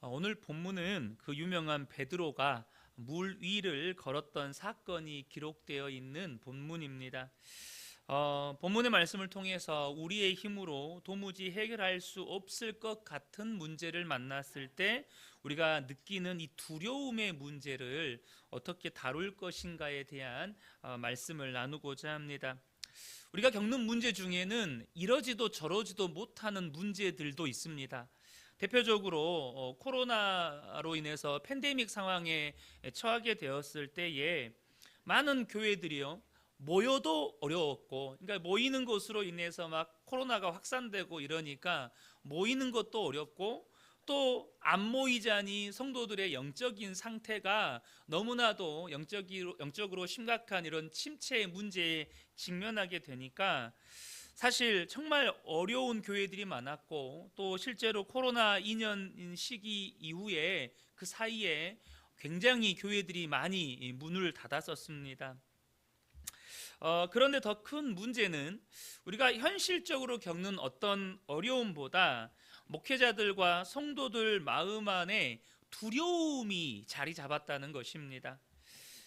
오늘 본문은 그 유명한 베드로가 물 위를 걸었던 사건이 기록되어 있는 본문입니다. 본문의 말씀을 통해서 우리의 힘으로 도무지 해결할 수 없을 것 같은 문제를 만났을 때 우리가 느끼는 이 두려움의 문제를 어떻게 다룰 것인가에 대한 말씀을 나누고자 합니다. 우리가 겪는 문제 중에는 이러지도 저러지도 못하는 문제들도 있습니다. 대표적으로 코로나로 인해서 팬데믹 상황에 처하게 되었을 때에 많은 교회들이요, 모여도 어려웠고, 그러니까 모이는 것으로 인해서 막 코로나가 확산되고 이러니까 모이는 것도 어렵고, 또 안 모이자니 성도들의 영적인 상태가 너무나도 영적으로 심각한 이런 침체의 문제에 직면하게 되니까 사실 정말 어려운 교회들이 많았고, 또 실제로 코로나 2년 시기 이후에 그 사이에 굉장히 교회들이 많이 문을 닫았었습니다. 그런데 더 큰 문제는 우리가 현실적으로 겪는 어떤 어려움보다 목회자들과 성도들 마음 안에 두려움이 자리 잡았다는 것입니다.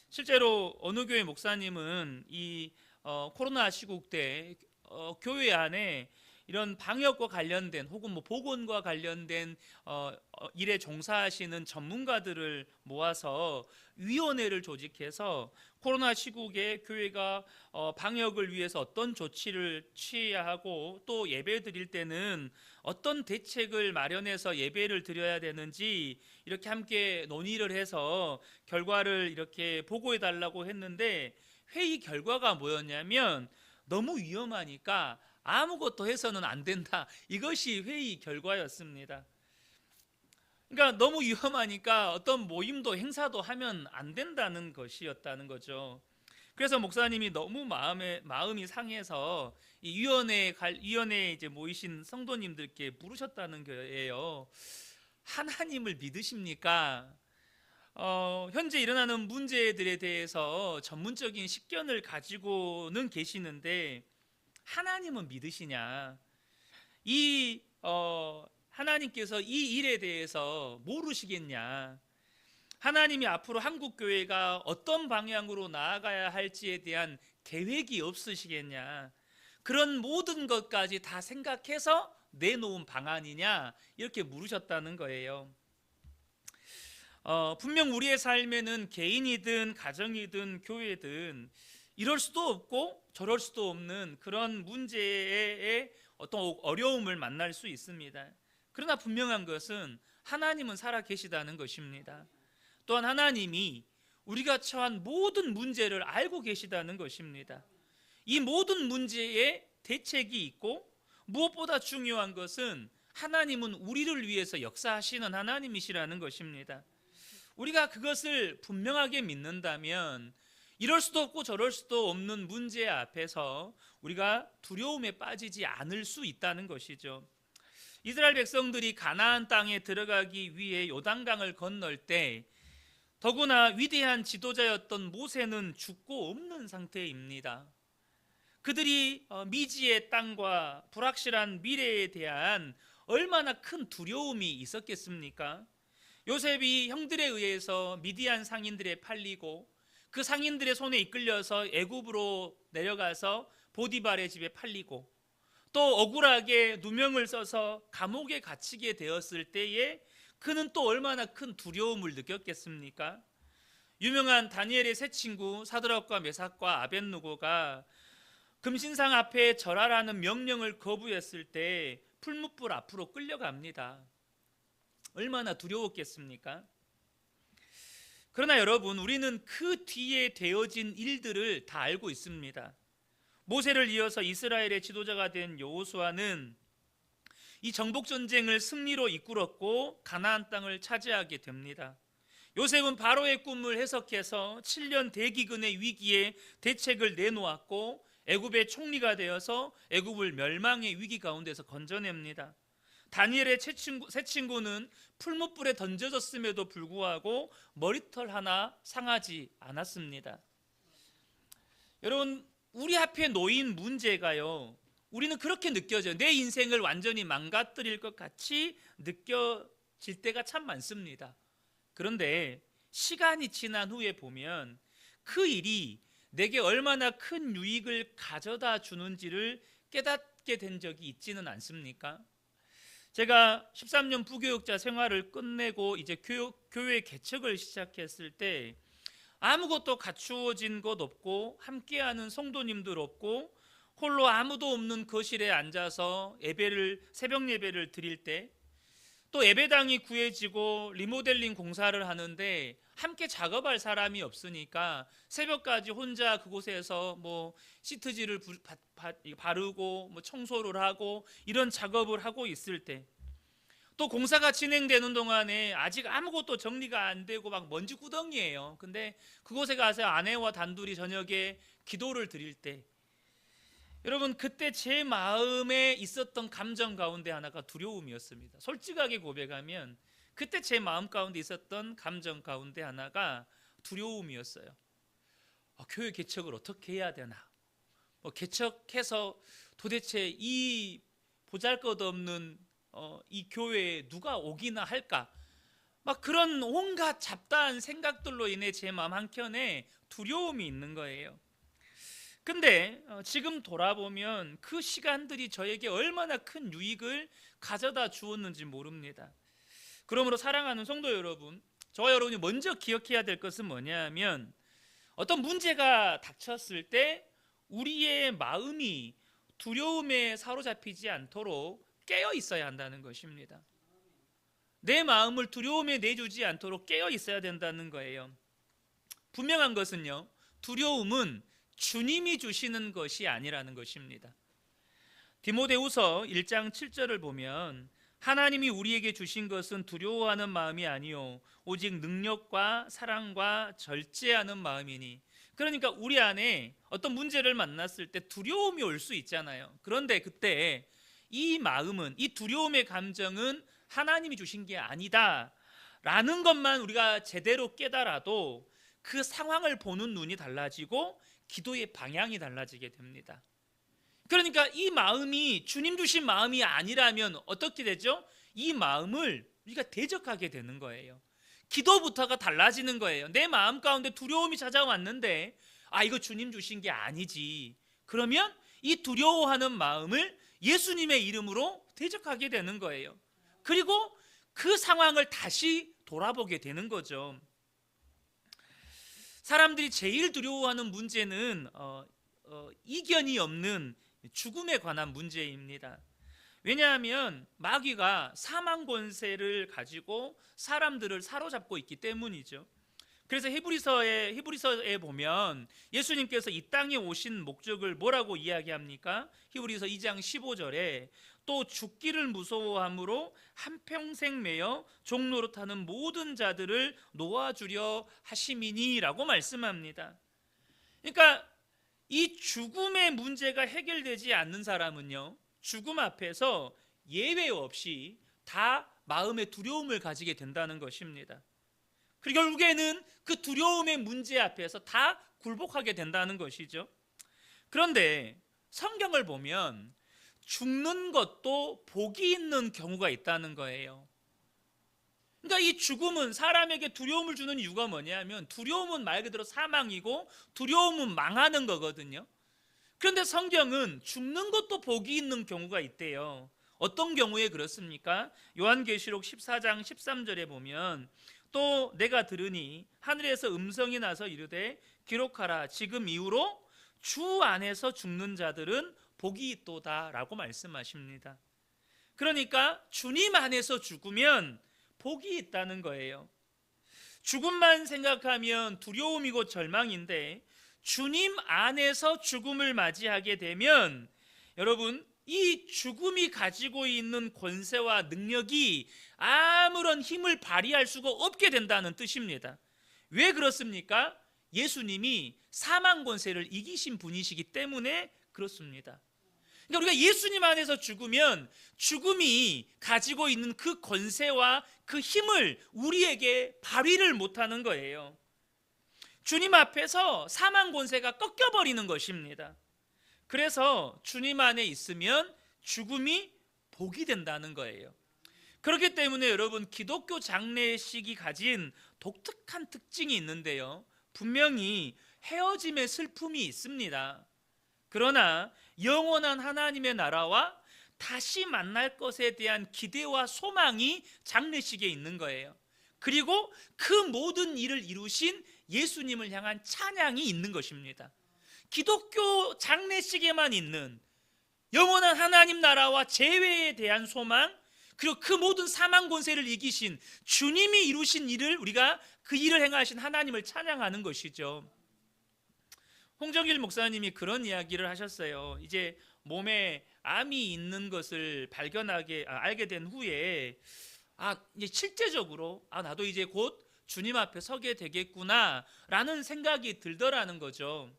실제로 어느 교회 목사님은 이 코로나 시국 때 교회 안에 이런 방역과 관련된 혹은 뭐 보건과 관련된 일에 종사하시는 전문가들을 모아서 위원회를 조직해서 코로나 시국에 교회가 방역을 위해서 어떤 조치를 취해야 하고, 또 예배 드릴 때는 어떤 대책을 마련해서 예배를 드려야 되는지 이렇게 함께 논의를 해서 결과를 이렇게 보고해 달라고 했는데, 회의 결과가 뭐였냐면 너무 위험하니까 아무것도 해서는 안 된다, 이것이 회의 결과였습니다. 그러니까 너무 위험하니까 어떤 모임도 행사도 하면 안 된다는 것이었다는 거죠. 그래서 목사님이 너무 마음이 상해서 이 위원회에 이제 모이신 성도님들께 물으셨다는 거예요. 하나님을 믿으십니까? 현재 일어나는 문제들에 대해서 전문적인 식견을 가지고는 계시는데 하나님은 믿으시냐? 하나님께서 이 일에 대해서 모르시겠냐? 하나님이 앞으로 한국교회가 어떤 방향으로 나아가야 할지에 대한 계획이 없으시겠냐? 그런 모든 것까지 다 생각해서 내놓은 방안이냐? 이렇게 물으셨다는 거예요. 분명 우리의 삶에는 개인이든 가정이든 교회든 이럴 수도 없고 저럴 수도 없는 그런 문제에 어떤 어려움을 만날 수 있습니다. 그러나 분명한 것은 하나님은 살아 계시다는 것입니다. 또한 하나님이 우리가 처한 모든 문제를 알고 계시다는 것입니다. 이 모든 문제에 대책이 있고, 무엇보다 중요한 것은 하나님은 우리를 위해서 역사하시는 하나님이시라는 것입니다. 우리가 그것을 분명하게 믿는다면 이럴 수도 없고 저럴 수도 없는 문제 앞에서 우리가 두려움에 빠지지 않을 수 있다는 것이죠. 이스라엘 백성들이 가나안 땅에 들어가기 위해 요단강을 건널 때 더구나 위대한 지도자였던 모세는 죽고 없는 상태입니다. 그들이 미지의 땅과 불확실한 미래에 대한 얼마나 큰 두려움이 있었겠습니까? 요셉이 형들에 의해서 미디안 상인들에 팔리고, 그 상인들의 손에 이끌려서 애굽으로 내려가서 보디발의 집에 팔리고, 또 억울하게 누명을 써서 감옥에 갇히게 되었을 때에 그는 또 얼마나 큰 두려움을 느꼈겠습니까? 유명한 다니엘의 세 친구 사드락과 메삭과 아벳느고가 금신상 앞에 절하라는 명령을 거부했을 때 풀무불 앞으로 끌려갑니다. 얼마나 두려웠겠습니까? 그러나 여러분, 우리는 그 뒤에 되어진 일들을 다 알고 있습니다. 모세를 이어서 이스라엘의 지도자가 된 여호수아는 이 정복 전쟁을 승리로 이끌었고 가나안 땅을 차지하게 됩니다. 요셉은 바로의 꿈을 해석해서 7년 대기근의 위기에 대책을 내놓았고 애굽의 총리가 되어서 애굽을 멸망의 위기 가운데서 건져냅니다. 다니엘의 세 친구는 풀무불에 던져졌음에도 불구하고 머리털 하나 상하지 않았습니다. 여러분, 우리 앞에 놓인 문제가요, 우리는 그렇게 느껴져요. 내 인생을 완전히 망가뜨릴 것 같이 느껴질 질 때가 참 많습니다. 그런데 시간이 지난 후에 보면 그 일이 내게 얼마나 큰 유익을 가져다 주는지를 깨닫게 된 적이 있지는 않습니까? 제가 13년 부교육자 생활을 끝내고 이제 교회 개척을 시작했을 때 아무것도 갖추어진 것 없고 함께하는 성도님들 없고 홀로 아무도 없는 거실에 앉아서 새벽 예배를 드릴 때, 또 예배당이 구해지고 리모델링 공사를 하는데 함께 작업할 사람이 없으니까 새벽까지 혼자 그곳에서 뭐 시트지를 바르고 뭐 청소를 하고 이런 작업을 하고 있을 때, 또 공사가 진행되는 동안에 아직 아무것도 정리가 안 되고 막 먼지 구덩이에요. 근데 그곳에 가서 아내와 단둘이 저녁에 기도를 드릴 때, 여러분 그때 제 마음에 있었던 감정 가운데 하나가 두려움이었습니다. 솔직하게 고백하면 그때 제 마음 가운데 있었던 감정 가운데 하나가 두려움이었어요. 교회 개척을 어떻게 해야 되나, 개척해서 도대체 이 보잘것없는 이 교회에 누가 오기나 할까, 막 그런 온갖 잡다한 생각들로 인해 제 마음 한켠에 두려움이 있는 거예요. 근데 지금 돌아보면 그 시간들이 저에게 얼마나 큰 유익을 가져다 주었는지 모릅니다. 그러므로 사랑하는 성도 여러분, 저와 여러분이 먼저 기억해야 될 것은 뭐냐면, 어떤 문제가 닥쳤을 때 우리의 마음이 두려움에 사로잡히지 않도록 깨어 있어야 한다는 것입니다. 내 마음을 두려움에 내주지 않도록 깨어 있어야 된다는 거예요. 분명한 것은요, 두려움은 주님이 주시는 것이 아니라는 것입니다. 디모데후서 1장 7절을 보면 하나님이 우리에게 주신 것은 두려워하는 마음이 아니요 오직 능력과 사랑과 절제하는 마음이니. 그러니까 우리 안에 어떤 문제를 만났을 때 두려움이 올 수 있잖아요. 그런데 그때 이 마음은, 이 두려움의 감정은 하나님이 주신 게 아니다 라는 것만 우리가 제대로 깨달아도 그 상황을 보는 눈이 달라지고 기도의 방향이 달라지게 됩니다. 그러니까 이 마음이 주님 주신 마음이 아니라면 어떻게 되죠? 이 마음을 우리가 대적하게 되는 거예요. 기도부터가 달라지는 거예요. 내 마음 가운데 두려움이 찾아왔는데 이거 주님 주신 게 아니지. 그러면 이 두려워하는 마음을 예수님의 이름으로 대적하게 되는 거예요. 그리고 그 상황을 다시 돌아보게 되는 거죠. 사람들이 제일 두려워하는 문제는 이견이 없는 죽음에 관한 문제입니다. 왜냐하면 마귀가 사망 권세를 가지고 사람들을 사로잡고 있기 때문이죠. 그래서 히브리서에 보면 예수님께서 이 땅에 오신 목적을 뭐라고 이야기합니까? 히브리서 2장 15절에 또 죽기를 무서워함으로 한평생 매여 종노릇하는 모든 자들을 놓아주려 하심이니라고 말씀합니다. 그러니까 이 죽음의 문제가 해결되지 않는 사람은요, 죽음 앞에서 예외 없이 다 마음의 두려움을 가지게 된다는 것입니다. 그리고 결국에는 그 두려움의 문제 앞에서 다 굴복하게 된다는 것이죠. 그런데 성경을 보면 죽는 것도 복이 있는 경우가 있다는 거예요. 그러니까 이 죽음은 사람에게 두려움을 주는 이유가 뭐냐면, 두려움은 말 그대로 사망이고 두려움은 망하는 거거든요. 그런데 성경은 죽는 것도 복이 있는 경우가 있대요. 어떤 경우에 그렇습니까? 요한계시록 14장 13절에 보면 또 내가 들으니 하늘에서 음성이 나서 이르되 기록하라, 지금 이후로 주 안에서 죽는 자들은 복이 있도다 라고 말씀하십니다. 그러니까 주님 안에서 죽으면 복이 있다는 거예요. 죽음만 생각하면 두려움이고 절망인데, 주님 안에서 죽음을 맞이하게 되면 여러분, 이 죽음이 가지고 있는 권세와 능력이 아무런 힘을 발휘할 수가 없게 된다는 뜻입니다. 왜 그렇습니까? 예수님이 사망 권세를 이기신 분이시기 때문에 그렇습니다. 그러니까 우리가 예수님 안에서 죽으면 죽음이 가지고 있는 그 권세와 그 힘을 우리에게 발휘를 못하는 거예요. 주님 앞에서 사망 권세가 꺾여버리는 것입니다. 그래서 주님 안에 있으면 죽음이 복이 된다는 거예요. 그렇기 때문에 여러분, 기독교 장례식이 가진 독특한 특징이 있는데요, 분명히 헤어짐의 슬픔이 있습니다. 그러나 영원한 하나님의 나라와 다시 만날 것에 대한 기대와 소망이 장례식에 있는 거예요. 그리고 그 모든 일을 이루신 예수님을 향한 찬양이 있는 것입니다. 기독교 장례식에만 있는 영원한 하나님 나라와 재회에 대한 소망, 그리고 그 모든 사망 권세를 이기신 주님이 이루신 일을, 우리가 그 일을 행하신 하나님을 찬양하는 것이죠. 홍정길 목사님이 그런 이야기를 하셨어요. 이제 몸에 암이 있는 것을 알게 된 후에 이제 실제적으로 나도 이제 곧 주님 앞에 서게 되겠구나라는 생각이 들더라는 거죠.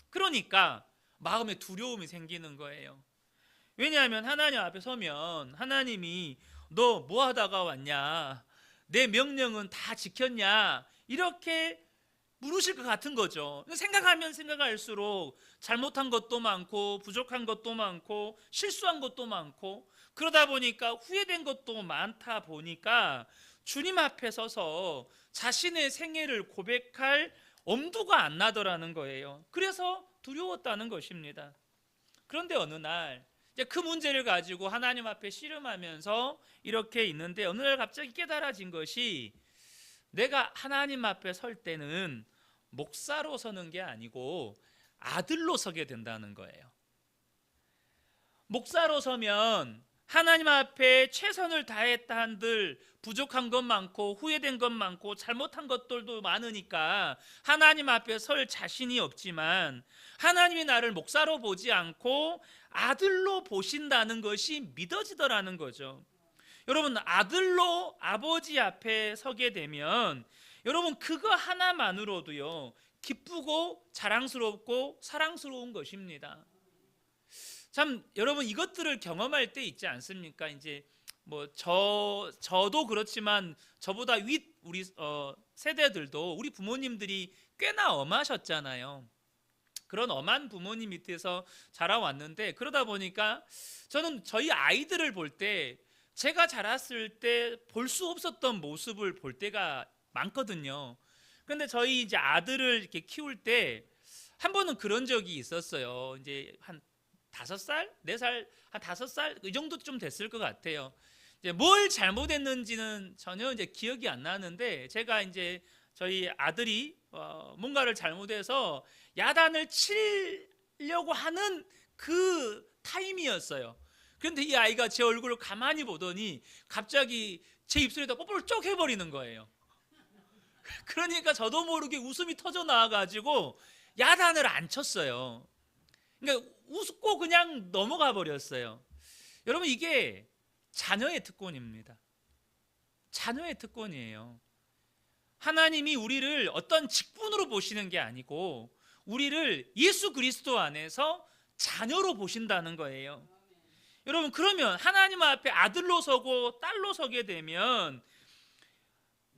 그러니까 마음에 두려움이 생기는 거예요. 왜냐하면 하나님 앞에 서면 하나님이 너 뭐 하다가 왔냐, 내 명령은 다 지켰냐, 이렇게 물으실 것 같은 거죠. 생각하면 생각할수록 잘못한 것도 많고 부족한 것도 많고 실수한 것도 많고, 그러다 보니까 후회된 것도 많다 보니까 주님 앞에 서서 자신의 생애를 고백할 엄두가 안 나더라는 거예요. 그래서 두려웠다는 것입니다. 그런데 어느 날 이제 그 문제를 가지고 하나님 앞에 씨름하면서 이렇게 있는데, 어느 날 갑자기 깨달아진 것이, 내가 하나님 앞에 설 때는 목사로 서는 게 아니고 아들로 서게 된다는 거예요. 목사로 서면 하나님 앞에 최선을 다했다 한들 부족한 것 많고 후회된 것 많고 잘못한 것들도 많으니까 하나님 앞에 설 자신이 없지만, 하나님이 나를 목사로 보지 않고 아들로 보신다는 것이 믿어지더라는 거죠. 여러분, 아들로 아버지 앞에 서게 되면 여러분, 그거 하나만으로도요 기쁘고 자랑스럽고 사랑스러운 것입니다. 참, 여러분, 이것들을 경험할 때 있지 않습니까? 이제 저도 그렇지만 저보다 윗 우리 세대들도, 우리 부모님들이 꽤나 엄하셨잖아요. 그런 엄한 부모님 밑에서 자라왔는데, 그러다 보니까 저는 저희 아이들을 볼 때 제가 자랐을 때 볼 수 없었던 모습을 볼 때가 많거든요. 그런데 저희 이제 아들을 이렇게 키울 때 한 번은 그런 적이 있었어요. 이제 한 5살, 4살, 한 5살 이 정도 좀 됐을 것 같아요. 이제 뭘 잘못했는지는 전혀 이제 기억이 안 나는데, 제가 이제 저희 아들이 뭔가를 잘못해서 야단을 치려고 하는 그 타임이었어요. 그런데 이 아이가 제 얼굴을 가만히 보더니 갑자기 제 입술에다 뽀뽀를 쪽 해버리는 거예요. 그러니까 저도 모르게 웃음이 터져 나와가지고 야단을 안 쳤어요. 그러니까 웃고 그냥 넘어가 버렸어요. 여러분, 이게 자녀의 특권입니다. 자녀의 특권이에요. 하나님이 우리를 어떤 직분으로 보시는 게 아니고 우리를 예수 그리스도 안에서 자녀로 보신다는 거예요. 여러분, 그러면 하나님 앞에 아들로 서고 딸로 서게 되면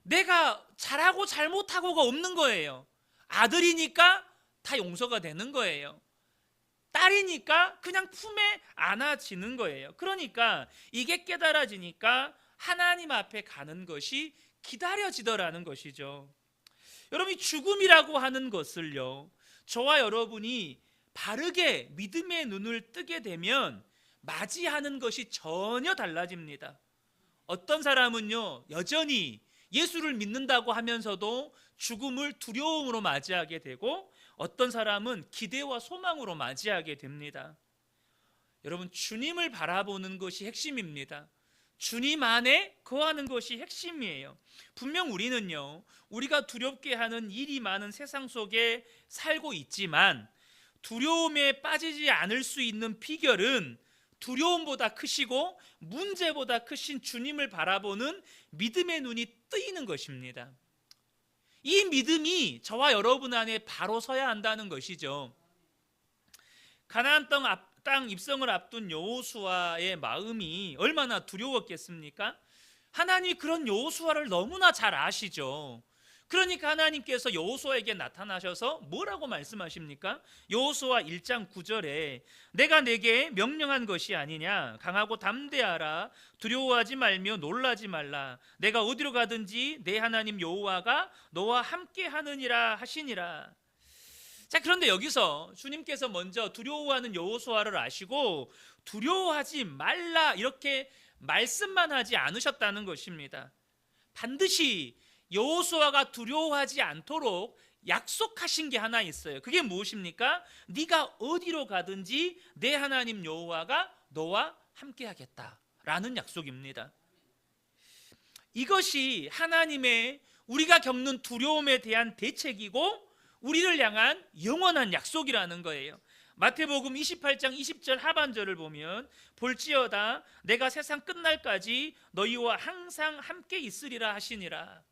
내가 잘하고 잘못하고가 없는 거예요. 아들이니까 다 용서가 되는 거예요. 딸이니까 그냥 품에 안아지는 거예요. 그러니까 이게 깨달아지니까 하나님 앞에 가는 것이 기다려지더라는 것이죠. 여러분이 죽음이라고 하는 것을요, 저와 여러분이 바르게 믿음의 눈을 뜨게 되면 맞이하는 것이 전혀 달라집니다. 어떤 사람은요, 여전히 예수를 믿는다고 하면서도 죽음을 두려움으로 맞이하게 되고, 어떤 사람은 기대와 소망으로 맞이하게 됩니다. 여러분, 주님을 바라보는 것이 핵심입니다. 주님 안에 거하는 것이 핵심이에요. 분명 우리는요, 우리가 두렵게 하는 일이 많은 세상 속에 살고 있지만 두려움에 빠지지 않을 수 있는 비결은 두려움보다 크시고 문제보다 크신 주님을 바라보는 믿음의 눈이 뜨이는 것입니다. 이 믿음이 저와 여러분 안에 바로 서야 한다는 것이죠. 가나안 땅 입성을 앞둔 여호수아의 마음이 얼마나 두려웠겠습니까? 하나님이 그런 여호수아를 너무나 잘 아시죠. 그러니까 하나님께서 여호수아에게 나타나셔서 뭐라고 말씀하십니까? 여호수아 1장 9절에 내가 내게 명령한 것이 아니냐, 강하고 담대하라, 두려워하지 말며 놀라지 말라, 내가 어디로 가든지 내 하나님 여호와가 너와 함께 하느니라 하시니라. 자, 그런데 여기서 주님께서 먼저 두려워하는 여호수아를 아시고 두려워하지 말라 이렇게 말씀만 하지 않으셨다는 것입니다. 반드시 여호수아가 두려워하지 않도록 약속하신 게 하나 있어요. 그게 무엇입니까? 네가 어디로 가든지 내 하나님 여호와가 너와 함께 하겠다라는 약속입니다. 이것이 하나님의 우리가 겪는 두려움에 대한 대책이고 우리를 향한 영원한 약속이라는 거예요. 마태복음 28장 20절 하반절을 보면 볼지어다 내가 세상 끝날까지 너희와 항상 함께 있으리라 하시니라.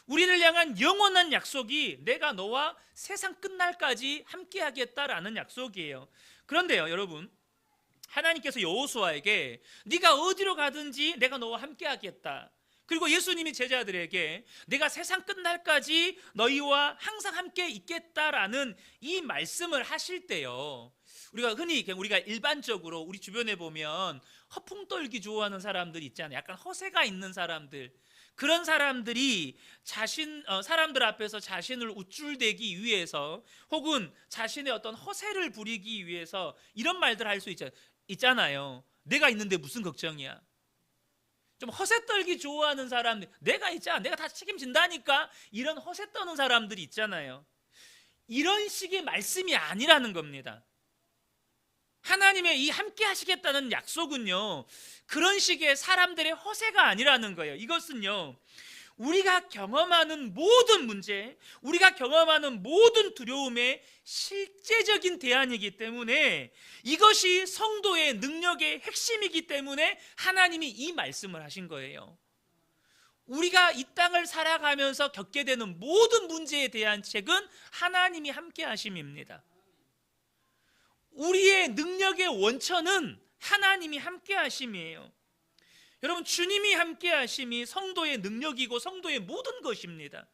우리를 향한 영원한 약속이 내가 너와 세상 끝날까지 함께 하겠다라는 약속이에요. 그런데요 여러분, 하나님께서 여호수아에게 네가 어디로 가든지 내가 너와 함께 하겠다, 그리고 예수님이 제자들에게 내가 세상 끝날까지 너희와 항상 함께 있겠다라는 이 말씀을 하실 때요, 우리가 일반적으로 우리 주변에 보면 허풍 떨기 좋아하는 사람들 있잖아요. 약간 허세가 있는 사람들, 그런 사람들이 사람들 앞에서 자신을 우쭐대기 위해서 혹은 자신의 어떤 허세를 부리기 위해서 이런 말들 할 수 있잖아요. 내가 있는데 무슨 걱정이야. 좀 허세 떨기 좋아하는 사람들, 내가 있잖아, 내가 다 책임진다니까, 이런 허세 떠는 사람들이 있잖아요. 이런 식의 말씀이 아니라는 겁니다. 하나님의 이 함께 하시겠다는 약속은요, 그런 식의 사람들의 허세가 아니라는 거예요. 이것은요, 우리가 경험하는 모든 문제, 우리가 경험하는 모든 두려움의 실제적인 대안이기 때문에, 이것이 성도의 능력의 핵심이기 때문에 하나님이 이 말씀을 하신 거예요. 우리가 이 땅을 살아가면서 겪게 되는 모든 문제에 대한 책은 하나님이 함께 하심입니다. 우리의 능력의 원천은 하나님이 함께 하심이에요. 여러분, 주님이 함께 하심이 성도의 능력이고 성도의 모든 것입니다.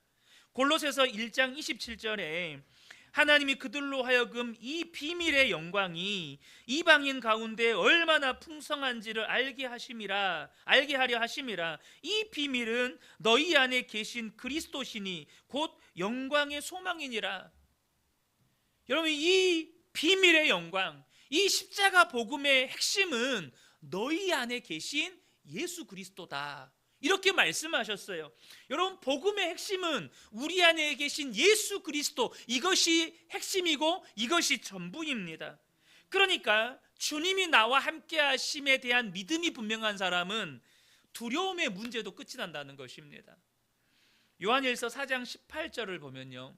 골로새서 1장 27절에 하나님이 그들로 하여금 이 비밀의 영광이 이방인 가운데 얼마나 풍성한지를 알게 하려 하심이라. 이 비밀은 너희 안에 계신 그리스도시니 곧 영광의 소망이니라. 여러분, 이 비밀의 영광, 이 십자가 복음의 핵심은 너희 안에 계신 예수 그리스도다, 이렇게 말씀하셨어요. 여러분, 복음의 핵심은 우리 안에 계신 예수 그리스도, 이것이 핵심이고 이것이 전부입니다. 그러니까 주님이 나와 함께 하심에 대한 믿음이 분명한 사람은 두려움의 문제도 끝이 난다는 것입니다. 요한일서 4장 18절을 보면요,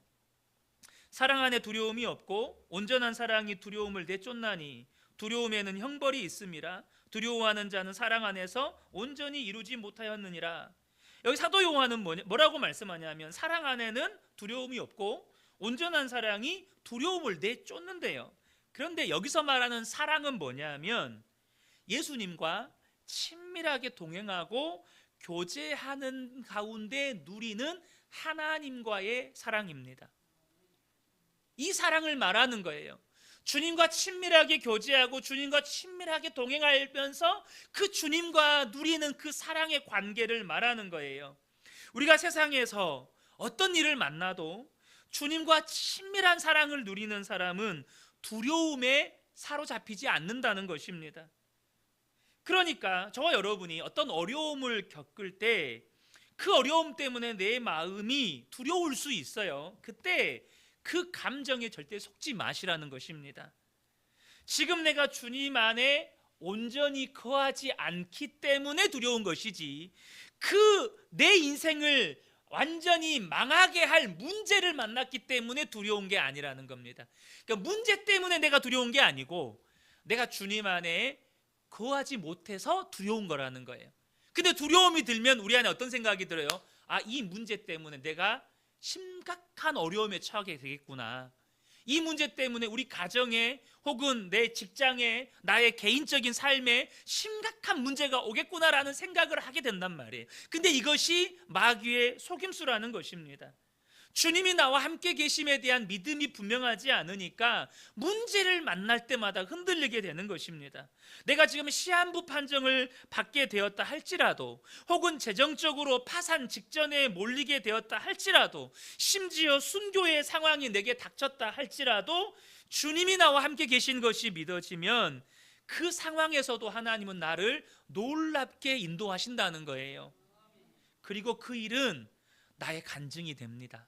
사랑 안에 두려움이 없고 온전한 사랑이 두려움을 내쫓나니 두려움에는 형벌이 있음이라. 두려워하는 자는 사랑 안에서 온전히 이루지 못하였느니라. 여기 사도 요한은 뭐라고 말씀하냐면 사랑 안에는 두려움이 없고 온전한 사랑이 두려움을 내쫓는데요. 그런데 여기서 말하는 사랑은 뭐냐면 예수님과 친밀하게 동행하고 교제하는 가운데 누리는 하나님과의 사랑입니다. 이 사랑을 말하는 거예요. 주님과 친밀하게 교제하고 주님과 친밀하게 동행하면서 그 주님과 누리는 그 사랑의 관계를 말하는 거예요. 우리가 세상에서 어떤 일을 만나도 주님과 친밀한 사랑을 누리는 사람은 두려움에 사로잡히지 않는다는 것입니다. 그러니까 저와 여러분이 어떤 어려움을 겪을 때 그 어려움 때문에 내 마음이 두려울 수 있어요. 그때 그 감정에 절대 속지 마시라는 것입니다. 지금 내가 주님 안에 온전히 거하지 않기 때문에 두려운 것이지, 그 내 인생을 완전히 망하게 할 문제를 만났기 때문에 두려운 게 아니라는 겁니다. 그러니까 문제 때문에 내가 두려운 게 아니고 내가 주님 안에 거하지 못해서 두려운 거라는 거예요. 근데 두려움이 들면 우리 안에 어떤 생각이 들어요? 아, 이 문제 때문에 내가 심각한 어려움에 처하게 되겠구나. 이 문제 때문에 우리 가정에 혹은 내 직장에 나의 개인적인 삶에 심각한 문제가 오겠구나라는 생각을 하게 된단 말이에요. 근데 이것이 마귀의 속임수라는 것입니다. 주님이 나와 함께 계심에 대한 믿음이 분명하지 않으니까 문제를 만날 때마다 흔들리게 되는 것입니다. 내가 지금 시한부 판정을 받게 되었다 할지라도, 혹은 재정적으로 파산 직전에 몰리게 되었다 할지라도, 심지어 순교의 상황이 내게 닥쳤다 할지라도 주님이 나와 함께 계신 것이 믿어지면 그 상황에서도 하나님은 나를 놀랍게 인도하신다는 거예요. 그리고 그 일은 나의 간증이 됩니다.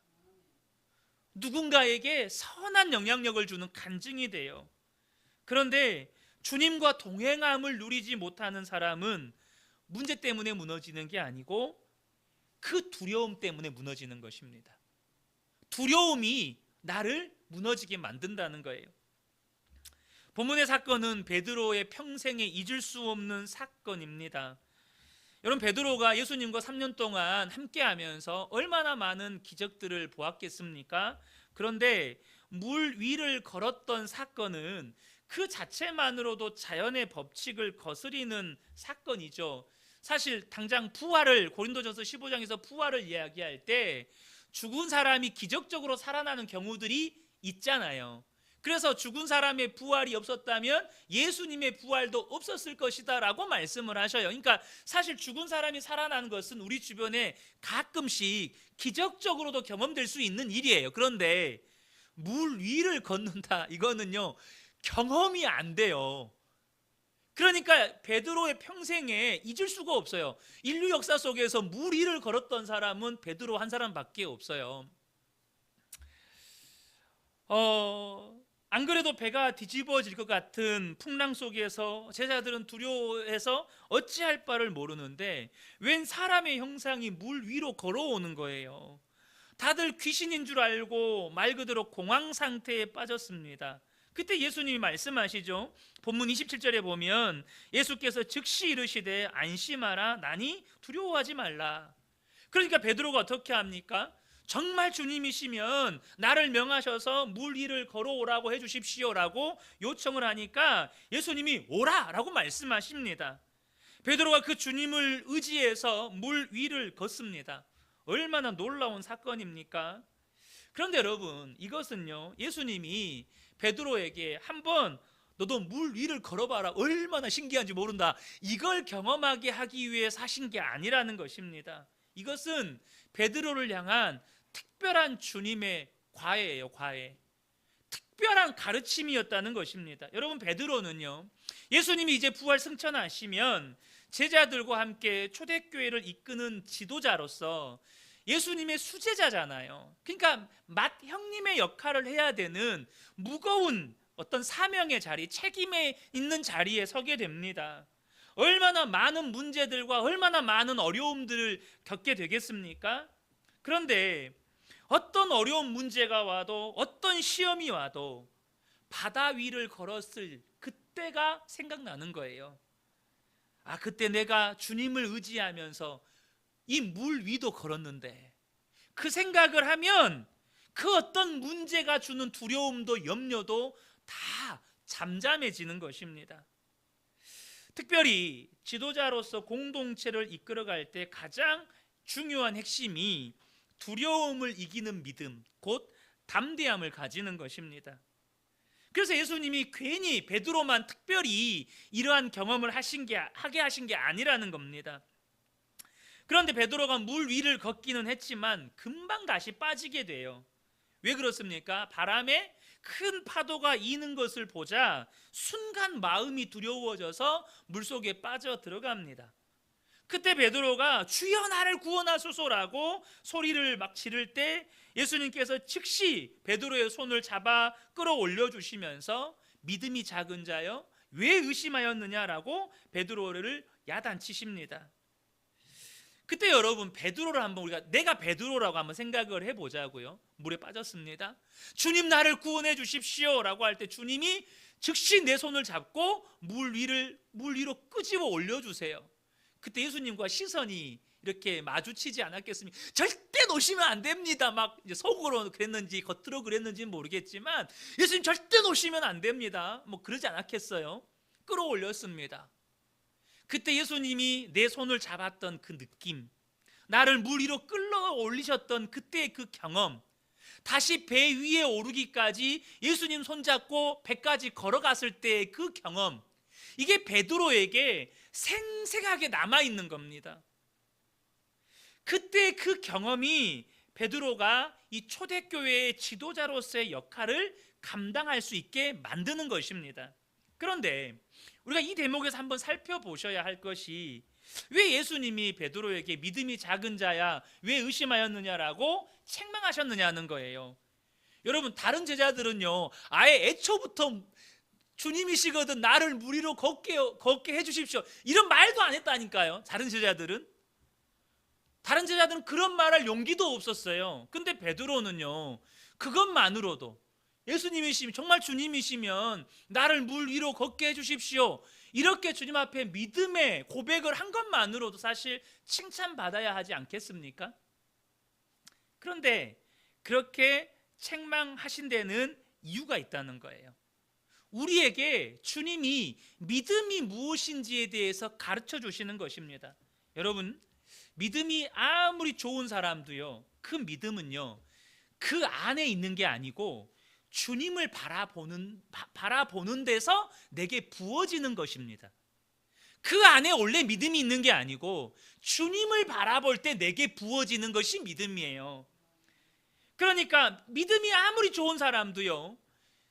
누군가에게 선한 영향력을 주는 간증이 돼요. 그런데 주님과 동행함을 누리지 못하는 사람은 문제 때문에 무너지는 게 아니고 그 두려움 때문에 무너지는 것입니다. 두려움이 나를 무너지게 만든다는 거예요. 본문의 사건은 베드로의 평생에 잊을 수 없는 사건입니다. 여러분, 베드로가 예수님과 3년 동안 함께하면서 얼마나 많은 기적들을 보았겠습니까? 그런데 물 위를 걸었던 사건은 그 자체만으로도 자연의 법칙을 거스리는 사건이죠. 사실 당장 부활을, 고린도전서 15장에서 부활을 이야기할 때 죽은 사람이 기적적으로 살아나는 경우들이 있잖아요. 그래서 죽은 사람의 부활이 없었다면 예수님의 부활도 없었을 것이다 라고 말씀을 하셔요. 그러니까 사실 죽은 사람이 살아나는 것은 우리 주변에 가끔씩 기적적으로도 경험될 수 있는 일이에요. 그런데 물 위를 걷는다, 이거는요 경험이 안 돼요. 그러니까 베드로의 평생에 잊을 수가 없어요. 인류 역사 속에서 물 위를 걸었던 사람은 베드로 한 사람밖에 없어요. 안 그래도 배가 뒤집어질 것 같은 풍랑 속에서 제자들은 두려워해서 어찌할 바를 모르는데 웬 사람의 형상이 물 위로 걸어오는 거예요. 다들 귀신인 줄 알고 말 그대로 공황 상태에 빠졌습니다. 그때 예수님이 말씀하시죠. 본문 27절에 보면 예수께서 즉시 이르시되 안심하라, 나니 두려워하지 말라. 그러니까 베드로가 어떻게 합니까? 정말 주님이시면 나를 명하셔서 물 위를 걸어오라고 해주십시오라고 요청을 하니까 예수님이 오라라고 말씀하십니다. 베드로가 그 주님을 의지해서 물 위를 걷습니다. 얼마나 놀라운 사건입니까? 그런데 여러분, 이것은요 예수님이 베드로에게 한번 너도 물 위를 걸어봐라, 얼마나 신기한지 모른다, 이걸 경험하게 하기 위해서 하신 게 아니라는 것입니다. 이것은 베드로를 향한 특별한 주님의 과외예요. 과외. 특별한 가르침이었다는 것입니다. 여러분, 베드로는요 예수님이 이제 부활 승천하시면 제자들과 함께 초대교회를 이끄는 지도자로서 예수님의 수제자잖아요. 그러니까 맏형님의 역할을 해야 되는 무거운 어떤 사명의 자리, 책임에 있는 자리에 서게 됩니다. 얼마나 많은 문제들과 얼마나 많은 어려움들을 겪게 되겠습니까? 그런데 어떤 어려운 문제가 와도, 어떤 시험이 와도 바다 위를 걸었을 그때가 생각나는 거예요. 아, 그때 내가 주님을 의지하면서 이 물 위도 걸었는데, 그 생각을 하면 그 어떤 문제가 주는 두려움도 염려도 다 잠잠해지는 것입니다. 특별히 지도자로서 공동체를 이끌어갈 때 가장 중요한 핵심이 두려움을 이기는 믿음, 곧 담대함을 가지는 것입니다. 그래서 예수님이 괜히 베드로만 특별히 이러한 경험을 하게 하신 게 아니라는 겁니다. 그런데 베드로가 물 위를 걷기는 했지만 금방 다시 빠지게 돼요. 왜 그렇습니까? 바람에 큰 파도가 이는 것을 보자 순간 마음이 두려워져서 물속에 빠져 들어갑니다. 그때 베드로가 주여 나를 구원하소서라고 소리를 막 지를 때 예수님께서 즉시 베드로의 손을 잡아 끌어올려 주시면서 믿음이 작은 자여 왜 의심하였느냐라고 베드로를 야단치십니다. 그때 여러분, 베드로를 한번 내가 베드로라고 한번 생각을 해보자고요. 물에 빠졌습니다. 주님 나를 구원해 주십시오 라고 할 때 주님이 즉시 내 손을 잡고 물 위로 끄집어 올려주세요. 그때 예수님과 시선이 이렇게 마주치지 않았겠습니까? 절대 놓으시면 안 됩니다. 막 이제 속으로 그랬는지 겉으로 그랬는지는 모르겠지만 예수님 절대 놓으시면 안 됩니다. 뭐 그러지 않았겠어요? 끌어올렸습니다. 그때 예수님이 내 손을 잡았던 그 느낌, 나를 물 위로 끌어올리셨던 그때의 그 경험, 다시 배 위에 오르기까지 예수님 손잡고 배까지 걸어갔을 때의 그 경험, 이게 베드로에게 생생하게 남아있는 겁니다. 그때 그 경험이 베드로가 이 초대교회의 지도자로서의 역할을 감당할 수 있게 만드는 것입니다. 그런데 우리가 이 대목에서 한번 살펴보셔야 할 것이, 왜 예수님이 베드로에게 믿음이 작은 자야 왜 의심하였느냐라고 책망하셨느냐는 거예요. 여러분, 다른 제자들은요, 아예 애초부터 주님이시거든 나를 물 위로 걷게 해주십시오 이런 말도 안 했다니까요. 다른 제자들은 그런 말할 용기도 없었어요. 근데 베드로는요, 그것만으로도 예수님이시면, 정말 주님이시면 나를 물 위로 걷게 해주십시오, 이렇게 주님 앞에 믿음의 고백을 한 것만으로도 사실 칭찬받아야 하지 않겠습니까? 그런데 그렇게 책망하신 데는 이유가 있다는 거예요. 우리에게 주님이 믿음이 무엇인지에 대해서 가르쳐 주시는 것입니다. 여러분, 믿음이 아무리 좋은 사람도요, 그 믿음은요, 그 안에 있는 게 아니고 주님을 바라보는 데서 내게 부어지는 것입니다. 그 안에 원래 믿음이 있는 게 아니고 주님을 바라볼 때 내게 부어지는 것이 믿음이에요. 그러니까 믿음이 아무리 좋은 사람도요,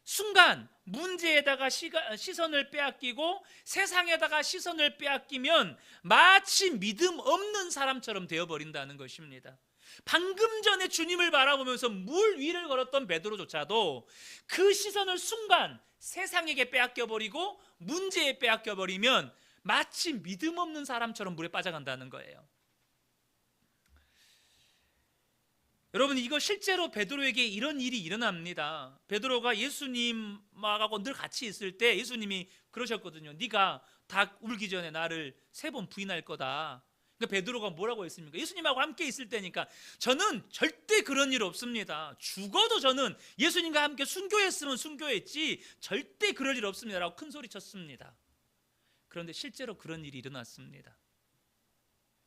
순간 문제에다가 시선을 빼앗기고 세상에다가 시선을 빼앗기면 마치 믿음 없는 사람처럼 되어버린다는 것입니다. 방금 전에 주님을 바라보면서 물 위를 걸었던 베드로조차도 그 시선을 순간 세상에게 빼앗겨버리고 문제에 빼앗겨버리면 마치 믿음 없는 사람처럼 물에 빠져간다는 거예요. 여러분, 이거 실제로 베드로에게 이런 일이 일어납니다. 베드로가 예수님하고 늘 같이 있을 때 예수님이 그러셨거든요. 네가 닭 울기 전에 나를 3번 부인할 거다. 그러니까 베드로가 뭐라고 했습니까? 예수님하고 함께 있을 때니까 저는 절대 그런 일 없습니다. 죽어도 저는 예수님과 함께 순교했으면 순교했지 절대 그럴 일 없습니다 라고 큰 소리 쳤습니다. 그런데 실제로 그런 일이 일어났습니다.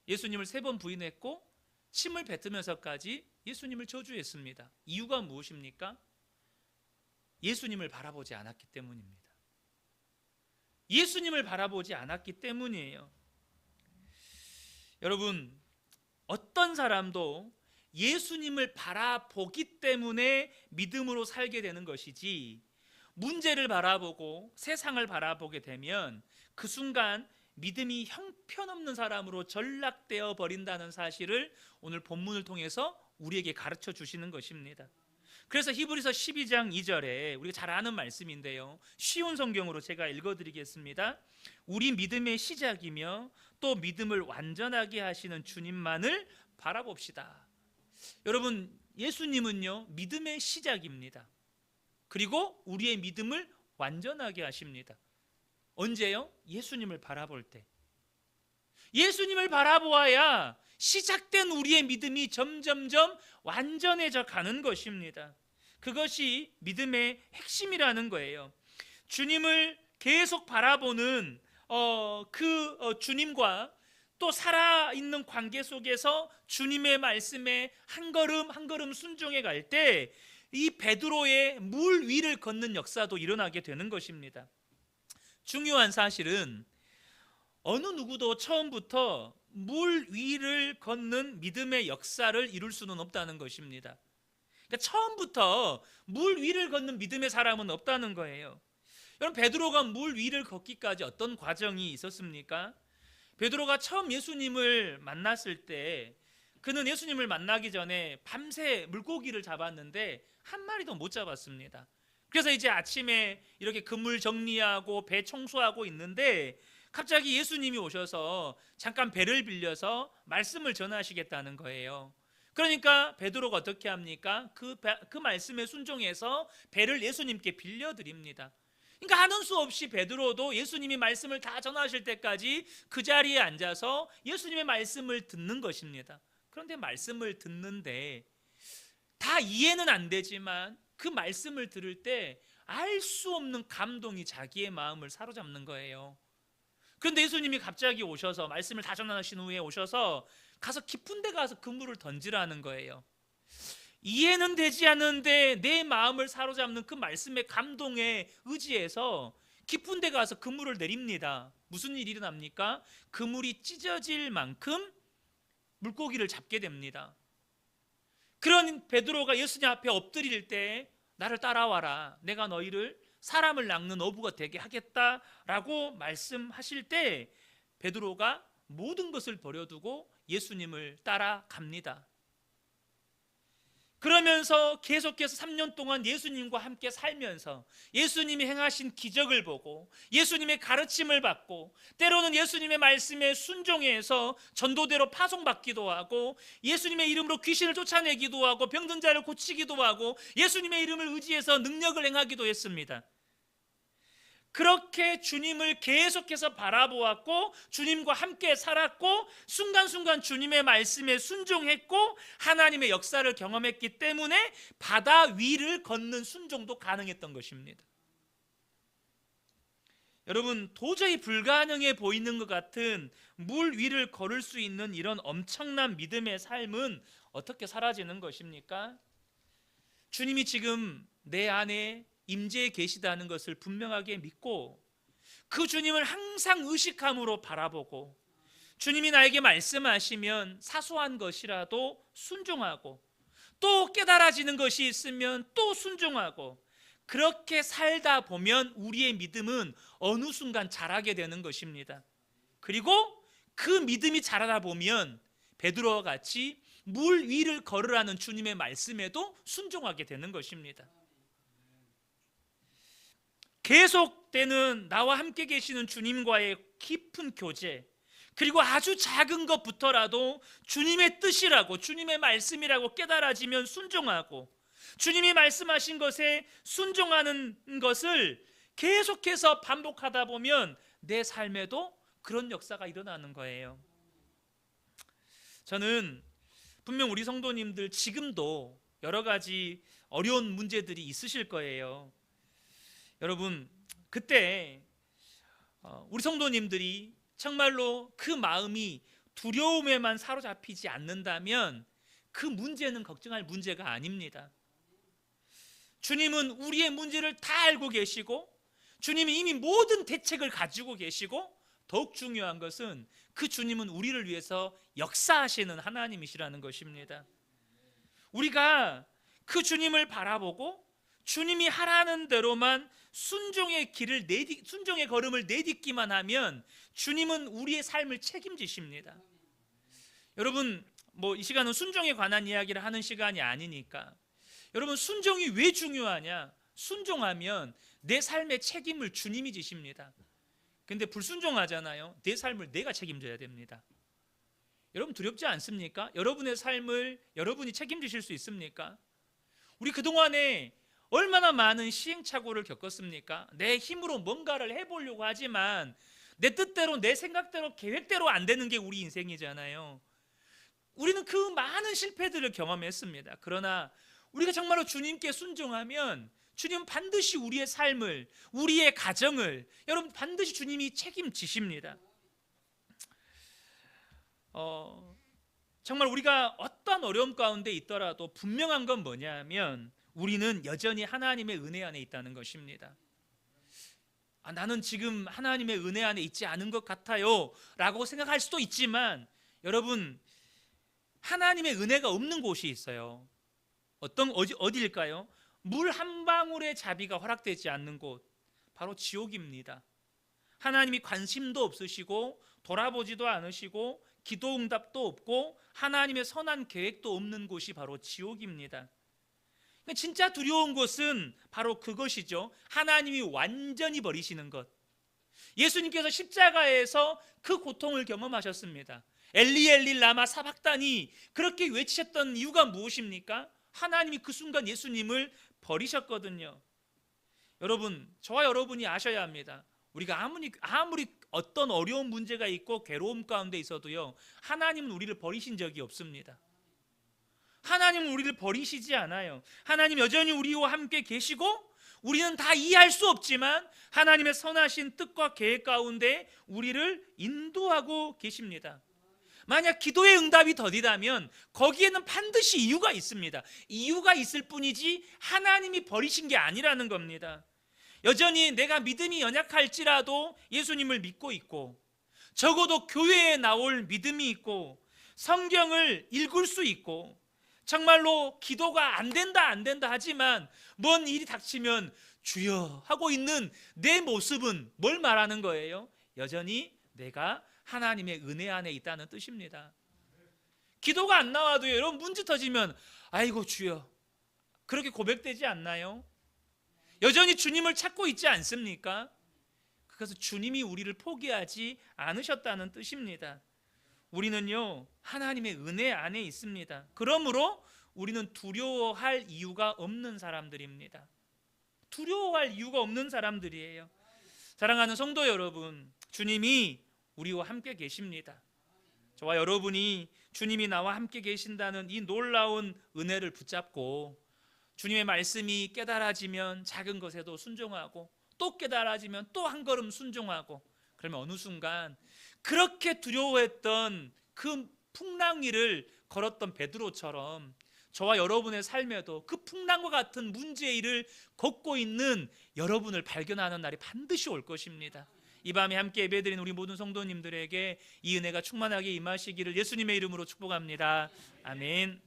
예수님을 3번 부인했고 침을 뱉으면서까지 예수님을 저주했습니다. 이유가 무엇입니까? 예수님을 바라보지 않았기 때문입니다. 예수님을 바라보지 않았기 때문이에요. 여러분, 어떤 사람도 예수님을 바라보기 때문에 믿음으로 살게 되는 것이지, 문제를 바라보고 세상을 바라보게 되면 그 순간 믿음이 형편없는 사람으로 전락되어 버린다는 사실을 오늘 본문을 통해서 우리에게 가르쳐 주시는 것입니다. 그래서 히브리서 12장 2절에 우리가 잘 아는 말씀인데요, 쉬운 성경으로 제가 읽어드리겠습니다. 우리 믿음의 시작이며 또 믿음을 완전하게 하시는 주님만을 바라봅시다. 여러분, 예수님은요, 믿음의 시작입니다. 그리고 우리의 믿음을 완전하게 하십니다. 언제요? 예수님을 바라볼 때. 예수님을 바라보아야 시작된 우리의 믿음이 점점점 완전해져 가는 것입니다. 그것이 믿음의 핵심이라는 거예요. 주님을 계속 바라보는 주님과 또 살아있는 관계 속에서 주님의 말씀에 한 걸음 한 걸음 순종해 갈 때 이 베드로의 물 위를 걷는 역사도 일어나게 되는 것입니다. 중요한 사실은 어느 누구도 처음부터 물 위를 걷는 믿음의 역사를 이룰 수는 없다는 것입니다. 그러니까 처음부터 물 위를 걷는 믿음의 사람은 없다는 거예요. 여러분, 베드로가 물 위를 걷기까지 어떤 과정이 있었습니까? 베드로가 처음 예수님을 만났을 때 그는 예수님을 만나기 전에 밤새 물고기를 잡았는데 한 마리도 못 잡았습니다. 그래서 이제 아침에 이렇게 그물 정리하고 배 청소하고 있는데 갑자기 예수님이 오셔서 잠깐 배를 빌려서 말씀을 전하시겠다는 거예요. 그러니까 베드로가 어떻게 합니까? 그 말씀에 순종해서 배를 예수님께 빌려드립니다. 그러니까 하는 수 없이 베드로도 예수님이 말씀을 다 전하실 때까지 그 자리에 앉아서 예수님의 말씀을 듣는 것입니다. 그런데 말씀을 듣는데 다 이해는 안 되지만 그 말씀을 들을 때 알 수 없는 감동이 자기의 마음을 사로잡는 거예요. 그런데 예수님이 갑자기 오셔서 말씀을 다 전하신 후에 오셔서 가서 깊은 데 가서 그물을 던지라는 거예요. 이해는 되지 않는데 내 마음을 사로잡는 그 말씀의 감동에 의지해서 깊은 데 가서 그물을 내립니다. 무슨 일이 일어납니까? 그물이 찢어질 만큼 물고기를 잡게 됩니다. 그런 베드로가 예수님 앞에 엎드릴 때 나를 따라와라, 내가 너희를 사람을 낚는 어부가 되게 하겠다라고 말씀하실 때 베드로가 모든 것을 버려두고 예수님을 따라갑니다. 그러면서 계속해서 3년 동안 예수님과 함께 살면서 예수님이 행하신 기적을 보고 예수님의 가르침을 받고 때로는 예수님의 말씀에 순종해서 전도대로 파송받기도 하고 예수님의 이름으로 귀신을 쫓아내기도 하고 병든 자를 고치기도 하고 예수님의 이름을 의지해서 능력을 행하기도 했습니다. 그렇게 주님을 계속해서 바라보았고 주님과 함께 살았고 순간순간 주님의 말씀에 순종했고 하나님의 역사를 경험했기 때문에 바다 위를 걷는 순종도 가능했던 것입니다. 여러분, 도저히 불가능해 보이는 것 같은 물 위를 걸을 수 있는 이런 엄청난 믿음의 삶은 어떻게 사라지는 것입니까? 주님이 지금 내 안에 임재에 계시다는 것을 분명하게 믿고 그 주님을 항상 의식함으로 바라보고 주님이 나에게 말씀하시면 사소한 것이라도 순종하고 또 깨달아지는 것이 있으면 또 순종하고 그렇게 살다 보면 우리의 믿음은 어느 순간 자라게 되는 것입니다. 그리고 그 믿음이 자라다 보면 베드로와 같이 물 위를 걸으라는 주님의 말씀에도 순종하게 되는 것입니다. 계속되는 나와 함께 계시는 주님과의 깊은 교제, 그리고 아주 작은 것부터라도 주님의 뜻이라고 주님의 말씀이라고 깨달아지면 순종하고 주님이 말씀하신 것에 순종하는 것을 계속해서 반복하다 보면 내 삶에도 그런 역사가 일어나는 거예요. 저는 분명 우리 성도님들 지금도 여러 가지 어려운 문제들이 있으실 거예요. 여러분, 그때 우리 성도님들이 정말로 그 마음이 두려움에만 사로잡히지 않는다면 그 문제는 걱정할 문제가 아닙니다. 주님은 우리의 문제를 다 알고 계시고 주님이 이미 모든 대책을 가지고 계시고 더욱 중요한 것은 그 주님은 우리를 위해서 역사하시는 하나님이시라는 것입니다. 우리가 그 주님을 바라보고 주님이 하라는 대로만 순종의 걸음을 내딛기만 하면 주님은 우리의 삶을 책임지십니다. 여러분, 이 시간은 순종에 관한 이야기를 하는 시간이 아니니까 여러분, 순종이 왜 중요하냐? 순종하면 내 삶의 책임을 주님이 지십니다. 근데 불순종하잖아요. 내 삶을 내가 책임져야 됩니다. 여러분, 두렵지 않습니까? 여러분의 삶을 여러분이 책임지실 수 있습니까? 우리 그동안에 얼마나 많은 시행착오를 겪었습니까? 내 힘으로 뭔가를 해보려고 하지만 내 뜻대로 내 생각대로 계획대로 안 되는 게 우리 인생이잖아요. 우리는 그 많은 실패들을 경험했습니다. 그러나 우리가 정말로 주님께 순종하면 주님은 반드시 우리의 삶을, 우리의 가정을 여러분 반드시 주님이 책임지십니다. 정말 우리가 어떤 어려움 가운데 있더라도 분명한 건 뭐냐면 우리는 여전히 하나님의 은혜 안에 있다는 것입니다. 나는 지금 하나님의 은혜 안에 있지 않은 것 같아요 라고 생각할 수도 있지만 여러분, 하나님의 은혜가 없는 곳이 있어요. 어디일까요? 물 한 방울의 자비가 허락되지 않는 곳, 바로 지옥입니다. 하나님이 관심도 없으시고 돌아보지도 않으시고 기도 응답도 없고 하나님의 선한 계획도 없는 곳이 바로 지옥입니다. 진짜 두려운 것은 바로 그것이죠. 하나님이 완전히 버리시는 것. 예수님께서 십자가에서 그 고통을 경험하셨습니다. 엘리 엘리 라마 사박다니 그렇게 외치셨던 이유가 무엇입니까? 하나님이 그 순간 예수님을 버리셨거든요. 여러분, 저와 여러분이 아셔야 합니다. 우리가 아무리 어떤 어려운 문제가 있고 괴로움 가운데 있어도요, 하나님은 우리를 버리신 적이 없습니다. 하나님은 우리를 버리시지 않아요. 하나님 여전히 우리와 함께 계시고, 우리는 다 이해할 수 없지만 하나님의 선하신 뜻과 계획 가운데 우리를 인도하고 계십니다. 만약 기도의 응답이 더디다면 거기에는 반드시 이유가 있습니다. 이유가 있을 뿐이지 하나님이 버리신 게 아니라는 겁니다. 여전히 내가 믿음이 연약할지라도 예수님을 믿고 있고, 적어도 교회에 나올 믿음이 있고, 성경을 읽을 수 있고, 정말로 기도가 안 된다 하지만 뭔 일이 닥치면 주여 하고 있는 내 모습은 뭘 말하는 거예요? 여전히 내가 하나님의 은혜 안에 있다는 뜻입니다. 기도가 안 나와도 여러분 문제 터지면 아이고 주여, 그렇게 고백되지 않나요? 여전히 주님을 찾고 있지 않습니까? 그래서 주님이 우리를 포기하지 않으셨다는 뜻입니다. 우리는요, 하나님의 은혜 안에 있습니다. 그러므로 우리는 두려워할 이유가 없는 사람들입니다. 두려워할 이유가 없는 사람들이에요. 사랑하는 성도 여러분, 주님이 우리와 함께 계십니다. 저와 여러분이 주님이 나와 함께 계신다는 이 놀라운 은혜를 붙잡고, 주님의 말씀이 깨달아지면 작은 것에도 순종하고, 또 깨달아지면 또 한 걸음 순종하고, 그러면 어느 순간 그렇게 두려워했던 그 풍랑 위를 걸었던 베드로처럼 저와 여러분의 삶에도 그 풍랑과 같은 문제의 일을 걷고 있는 여러분을 발견하는 날이 반드시 올 것입니다. 이 밤에 함께 예배드린 우리 모든 성도님들에게 이 은혜가 충만하게 임하시기를 예수님의 이름으로 축복합니다. 아멘.